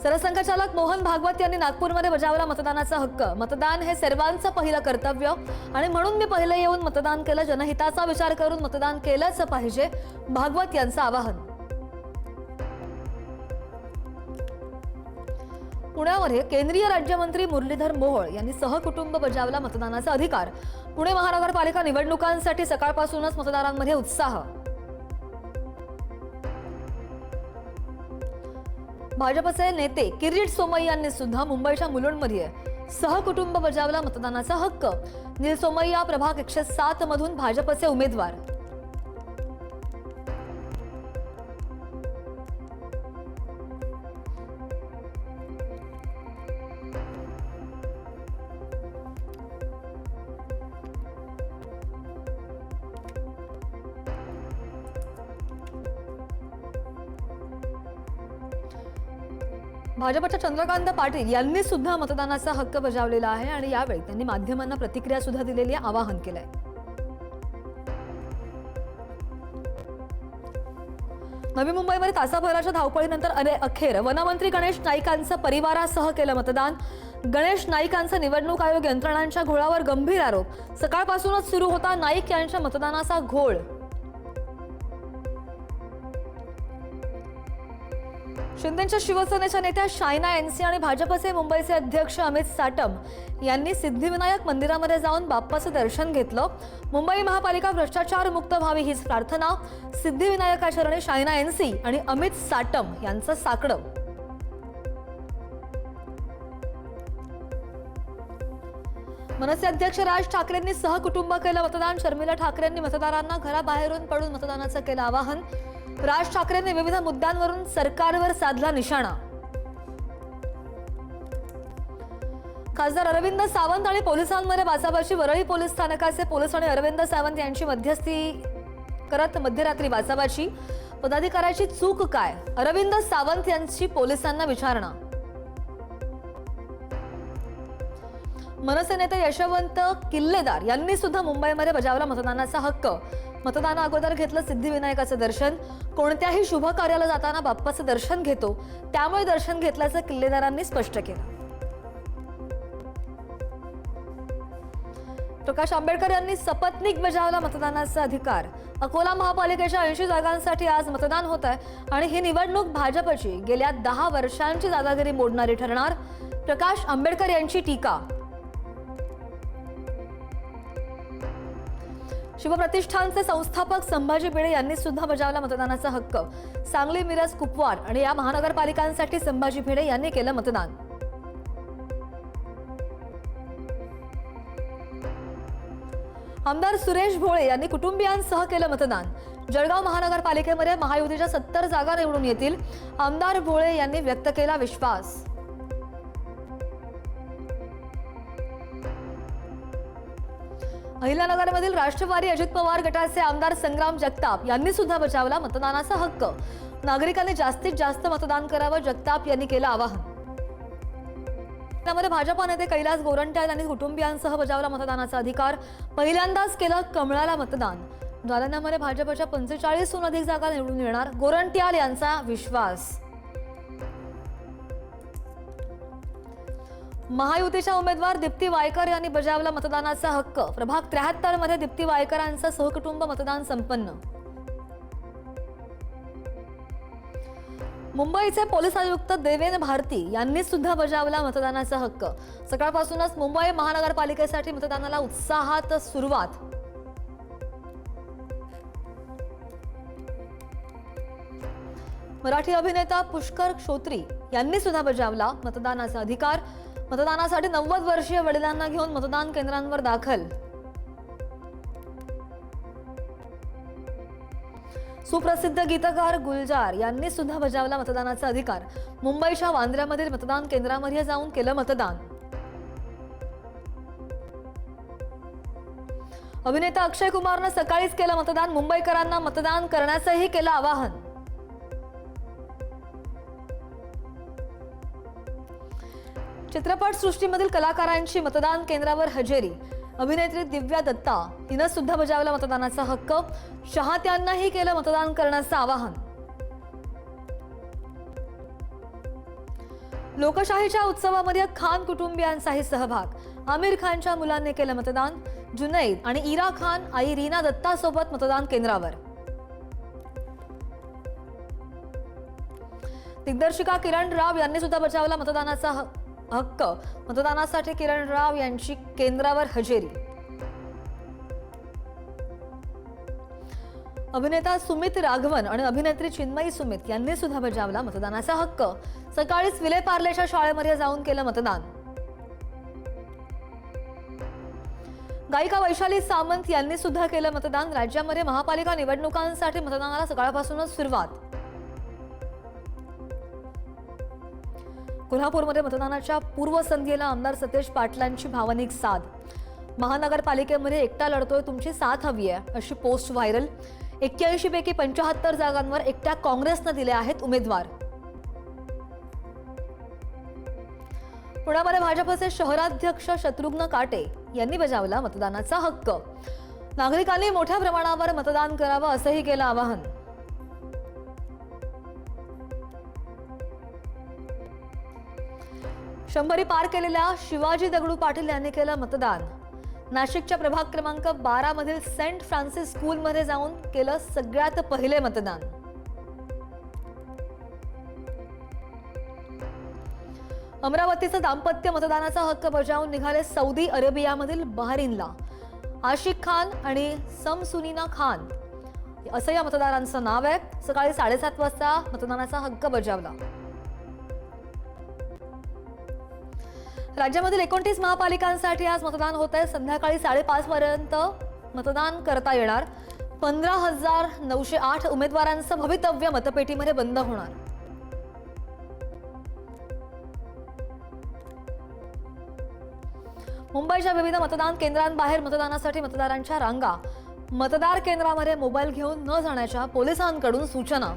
सरसंघचालक मोहन भागवत यांनी नागपूरमध्ये बजावला मतदानाचा हक्क। मतदान हे सर्वांचं पहिलं कर्तव्य आणि म्हणून मी पहिले येऊन मतदान केलं। जनहिताचा विचार करून मतदान केलंच पाहिजे, भागवत यांचं आवाहन। पुण्यामध्ये केंद्रीय राज्यमंत्री मुरलीधर मोहोळ यांनी सहकुटुंब बजावला मतदानाचा अधिकार। पुणे महानगरपालिका निवडणुकांसाठी सकाळपासूनच मतदारांमध्ये उत्साह। भाजपचे नेते किरीट सोमय्या यांनी सुद्धा मुंबईच्या मुलुंडमध्ये सहकुटुंब बजावला मतदानाचा हक्क। नील सोमय्या प्रभाग 107 मधून भाजपचे उमेदवार। भाजपच्या चंद्रकांत पाटील यांनी सुद्धा मतदानाचा हक्क बजावलेला आहे आणि यावेळी त्यांनी माध्यमांना प्रतिक्रिया सुद्धा दिलेली आहे, आवाहन केलंय। नवी मुंबईमध्ये तासाभराच्या धावपळीनंतर अखेर वनमंत्री गणेश नाईकांचं परिवारासह केलं मतदान। गणेश नाईकांचा निवडणूक आयोग यंत्रणांच्या घोळावर गंभीर आरोप। सकाळपासूनच सुरू होता नाईक यांच्या मतदानाचा घोळ। शिंदेच्या शिवसेनेच्या नेत्या शायना एनसी आणि भाजपचे मुंबईचे अध्यक्ष अमित साटम यांनी सिद्धिविनायक मंदिरामध्ये जाऊन बाप्पाचं दर्शन घेतलं। मुंबई महापालिका भ्रष्टाचार मुक्त व्हावी हीच प्रार्थना। सिद्धिविनायका चरणी शायना एनसी आणि अमित साटम यांचं साकडं। मनसे अध्यक्ष राज ठाकरेंनी सहकुटुंब केलं मतदान। शर्मिला ठाकरेंनी मतदारांना घराबाहेरून पडून मतदानाचं केलं आवाहन। राज ठाकरेंनी विविध मुद्द्यांवरून सरकारवर साधला निशाणा। खासदार अरविंद सावंत आणि पोलिसांमध्ये बाचाबाची। वरळी पोलीस स्थानकाचे पोलीस आणि अरविंद सावंत यांची मध्यस्थी करत मध्यरात्री बाचाबाची। पदाधिकाऱ्याची चूक काय? अरविंद सावंत यांची पोलिसांना विचारणा। मनसे नेते यशवंत किल्लेदार यांनी सुद्धा मुंबईमध्ये बजावला मतदानाचा हक्क। मतदाना अगोदर घेतलं सिद्धिविनायकाचं दर्शन। कोणत्याही शुभ कार्याला जाताना बाप्पाचं दर्शन घेतो, त्यामुळे दर्शन घेतल्याचं किल्लेदारांनी स्पष्ट केलं। प्रकाश आंबेडकर यांनी सपत्नीक बजावला मतदानाचा अधिकार। अकोला महापालिकेच्या 80 जागांसाठी आज मतदान होत आहे आणि ही निवडणूक भाजपची गेल्या 10 वर्षांची दादागिरी मोडणारी ठरणार। प्रकाश आंबेडकर यांची टीका। शिवप्रतिष्ठानचे संस्थापक संभाजी भिडे यांनी सुद्धा बजावला मतदानाचा हक्क। सांगली, मिरज, कुपवाड आणि या महानगरपालिकांसाठी संभाजी भिडे यांनी केलं मतदान। आमदार सुरेश भोळे यांनी कुटुंबियांसह केलं मतदान। जळगाव महानगरपालिकेमध्ये महायुतीच्या 70 जागा निवडून येतील, आमदार भोळे यांनी व्यक्त केला विश्वास। अहिल्यानगरमधील राष्ट्रवादी अजित पवार गटाचे आमदार संग्राम जगताप यांनी सुद्धा बजावला मतदानाचा हक्क। नागरिकांनी जास्तीत जास्त मतदान करावं, जगताप यांनी केलं आवाहन। त्यामध्ये भाजपा नेते कैलास गोरंट्याल यांनी कुटुंबियांसह बजावला मतदानाचा अधिकार। पहिल्यांदाच केलं कमळाला मतदान। जालन्यामध्ये भाजपच्या 45हून अधिक जागा निवडून येणार, गोरंट्याल यांचा विश्वास। महायुतीच्या उमेदवार दीप्ती वायकर यांनी बजावला मतदानाचा हक्क। प्रभाग 73 मध्ये दीप्ती वायकरांचं सहकुटुंब मतदान संपन्न। मुंबईचे पोलीस आयुक्त देवेन भारती यांनी सुद्धा बजावला मतदानाचा हक्क। सकाळपासूनच मुंबई महानगरपालिकेसाठी मतदानाला उत्साहात सुरुवात। मराठी अभिनेता पुष्कर श्रोत्री यांनी सुद्धा बजावला मतदानाचा अधिकार। मतदानासाठी 90 वर्षीय वडिलांना घेऊन मतदान केंद्रांवर दाखल। सुप्रसिद्ध गीतकार गुलजार यांनी सुद्धा बजावला मतदानाचा अधिकार। मुंबईच्या वांद्र्यामधील मतदान केंद्रामध्ये जाऊन केलं मतदान। अभिनेता अक्षय कुमारनं सकाळीच केलं मतदान। मुंबईकरांना मतदान करण्याचंही केलं आवाहन। चित्रपट सृष्टीमधील कलाकारांची मतदान केंद्रावर हजेरी। अभिनेत्री दिव्या दत्ता हिनं सुद्धा बजावला मतदानाचा हक्क। चाहत्यांनाही केलं मतदान करण्याचं आवाहन। लोकशाहीच्या उत्सवामध्ये खान कुटुंबियांचाही सहभाग। आमिर खानच्या मुलांनी केलं मतदान। जुनैद आणि इरा खान आई रीना दत्तासोबत मतदान केंद्रावर। दिग्दर्शिका किरण राव यांनी सुद्धा बजावला मतदानाचा हक्क। मतदानासाठी किरण राव यांची केंद्रावर हजेरी। अभिनेता सुमित राघवन आणि अभिनेत्री चिन्मयी सुमित यांनी सुद्धा बजावला मतदानाचा हक्क। सकाळीच विले पार्लेच्या शाळेमध्ये जाऊन केलं मतदान। गायिका वैशाली सामंत यांनी सुद्धा केलं मतदान। राज्यामध्ये महापालिका निवडणुकांसाठी मतदानाला सकाळपासूनच सुरुवात। कोल्हापूरमध्ये मतदानाच्या पूर्वसंध्येला आमदार सतेज पाटलांची भावनिक साद। महानगरपालिकेमध्ये एकटा लढतोय, तुमची साथ हवी आहे, अशी पोस्ट व्हायरल। 81 पैकी 75 जागांवर एकट्या काँग्रेसने दिले आहेत उमेदवार। पुण्यामध्ये भाजपचे शहराध्यक्ष शत्रुघ्न काटे यांनी बजावला मतदानाचा हक्क। नागरिकांनी मोठ्या प्रमाणावर मतदान करावं असंही केलं आवाहन। शंभरी पार केलेल्या शिवाजी दगडू पाटील यांनी केलं मतदान। नाशिकच्या प्रभाग क्रमांक 12 मधील सेंट फ्रान्सिस स्कूलमध्ये जाऊन केलं सगळ्यात पहिले मतदान। अमरावतीचं दाम्पत्य मतदानाचा हक्क बजावून निघाले सौदी अरेबियामधील बहरीनला। आशिक खान आणि समसुनीना खान असं या मतदारांचं नाव आहे। सकाळी 7:30 वाजता मतदानाचा हक्क बजावला। राज्यामधील 29 महापालिकांसाठी आज मतदान होत आहे। संध्याकाळी 5:30 पर्यंत मतदान करता येणार। 15,908 उमेदवारांचं भवितव्य मतपेटीमध्ये बंद होणार। मुंबईच्या विविध मतदान केंद्रांबाहेर मतदानासाठी मतदारांच्या रांगा। मतदार केंद्रामध्ये मोबाईल घेऊन न जाण्याच्या पोलिसांकडून सूचना।